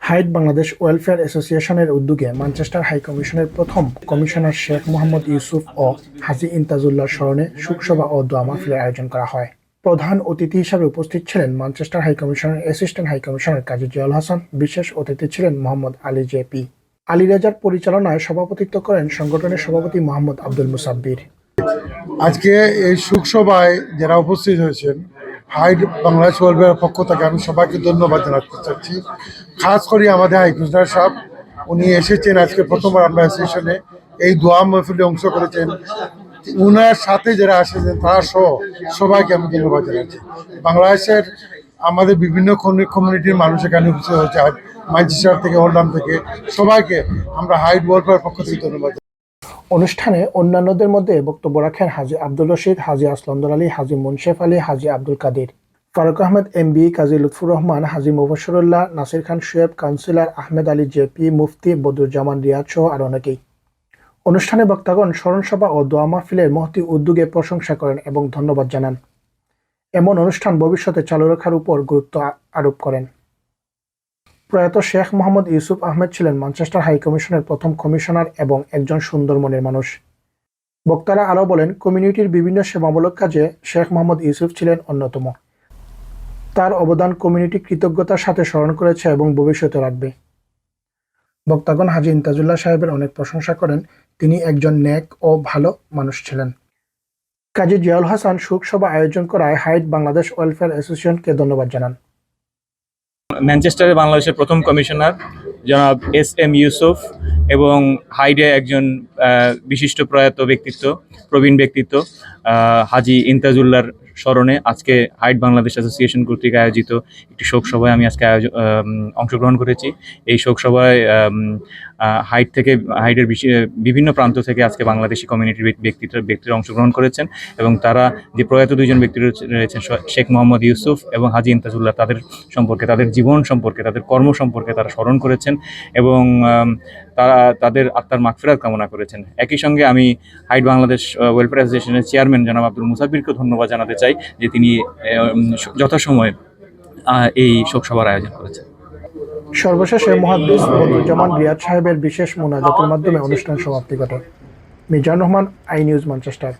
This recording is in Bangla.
হাইড বাংলাদেশ ওয়েলফেয়ার অ্যাসোসিয়েশনের উদ্যোগে ম্যানচেস্টার হাই কমিশনের প্রথম কমিশনার শেখ মোহাম্মদ ইউসুফ ও হাজী ইমতাজুল্লাহর স্মরণে শোকসভা ও দোয়া মাহফিলের আয়োজন করা হয়। প্রধান অতিথি হিসাবে উপস্থিত ছিলেন ম্যানচেস্টার হাই কমিশনের অ্যাসিস্ট্যান্ট হাই কমিশনার কাজী জিয়াউল হাসান। বিশেষ অতিথি ছিলেন মোহাম্মদ আলী জেপি। আলী রেজার পরিচালনায় সভাপতিত্ব করেন সংগঠনের সভাপতি মোহাম্মদ আব্দুল মুসাব্বির। আজকে এই শোকসভায় যারা উপস্থিত হয়েছেন হাইড বাংলাদেশ ওয়েলফেয়ারের পক্ষ থেকে আমি সবাইকে ধন্যবাদ জানাতে চাচ্ছি। খাস করে আমাদের হাই কমিশনার সাহেব, উনি এসেছেন আজকে প্রথমবার আমরা অ্যাসোসিয়েশনে এই দোয়া মাহফিলে অংশ করেছেন। উনার সাথে যারা এসেছেন তারা সহ সবাইকে আমি ধন্যবাদ জানাচ্ছি। বাংলাদেশের আমাদের বিভিন্ন কমিউনিটির মানুষ এখানে উপস্থিত হয়েছে, ম্যানচেস্টার থেকে, ওল্ডাম থেকে, সবাইকে আমরা হাইড ওয়েলফেয়ার পক্ষ থেকে ধন্যবাদ। অনুষ্ঠানে অন্যান্যদের মধ্যে বক্তব্য রাখেন হাজী আব্দুল রশিদ, হাজী আসলন্দর আলী, হাজী মুনশেফ আলী, হাজী আব্দুল কাদির, ফারুক আহমেদ এমবি, কাজী লুৎফুর রহমান, হাজী মুবাশশিরুল্লাহ, নাসির খান শুয়েব, কাউন্সিলর আহমেদ আলী জেপি, মুফতি বদরুজ্জামান রিয়াদ সহ আরো অনেকেই। অনুষ্ঠানে বক্তাগণ স্মরণসভা ও দোয়া মাহফিলের মহতী উদ্যোগে প্রশংসা করেন এবং ধন্যবাদ জানান। এমন অনুষ্ঠান ভবিষ্যতে চালু রাখার উপর গুরুত্ব আরোপ করেন। প্রয়াত শেখ মোহাম্মদ ইউসুফ আহমেদ ছিলেন ম্যানচেস্টার হাই কমিশনের প্রথম কমিশনার এবং একজন সুন্দর মনের মানুষ। বক্তারা আরও বলেন, কমিউনিটির বিভিন্ন সেবামূলক কাজে শেখ মোহাম্মদ ইউসুফ ছিলেন অন্যতম। তার অবদান কমিউনিটি কৃতজ্ঞতার সাথে স্মরণ করেছে এবং ভবিষ্যতে রাখবে। বক্তাগণ হাজী ইমতাজুল্লাহ সাহেবের অনেক প্রশংসা করেন। তিনি একজন নেক ও ভালো মানুষ ছিলেন। কাজী জিয়াউল হাসান শোকসভা আয়োজন করায় হাইড বাংলাদেশ ওয়েলফেয়ার অ্যাসোসিয়েশনকে ধন্যবাদ জানান। ম্যানচেস্টারে বাংলাদেশের প্রথম কমিশনার জনাব এস.এম. ইউসুফ এবং হাইডে একজন বিশিষ্ট প্রয়াত ব্যক্তিত্ব, প্রবীণ ব্যক্তিত্ব হাজী ইমতাজুল্লাহর স্মরণে আজকে হাইড বাংলাদেশ অ্যাসোসিয়েশন কর্তৃক আয়োজিত একটি শোকসভায় আমি আজকে অংশগ্রহণ করেছি। এই শোকসভায় হাইডের বিভিন্ন প্রান্ত থেকে আজকে বাংলাদেশি কমিউনিটির ব্যক্তিরা অংশগ্রহণ করেছেন এবং তারা যে প্রয়াত দুইজন ব্যক্তি রয়েছেন শেখ মোহাম্মদ ইউসুফ এবং হাজী ইমতাজুল্লাহ, তাদের সম্পর্কে, তাদের জীবন সম্পর্কে, তাদের কর্ম সম্পর্কে তারা স্মরণ করেছেন এবং তারা তাদের আত্মার মাগফিরাত কামনা করেছেন। একই সঙ্গে আমি হাইড বাংলাদেশ ওয়েলফেয়ার অ্যাসোসিয়েশনের চেয়ারম্যান জনাব আব্দুল মুসাব্বিরকে ধন্যবাদ জানাতে চাই যে তিনি যথাসময়ে এই শোকসভার আয়োজন করেছেন। সর্বশেষে মুহাদ্দিস বদরুজ্জামান রিয়াদ সাহেবের বিশেষ মোনাজাতের মাধ্যমে অনুষ্ঠান সমাপ্তি ঘটে। Mizanur Rahman, I news, Manchester.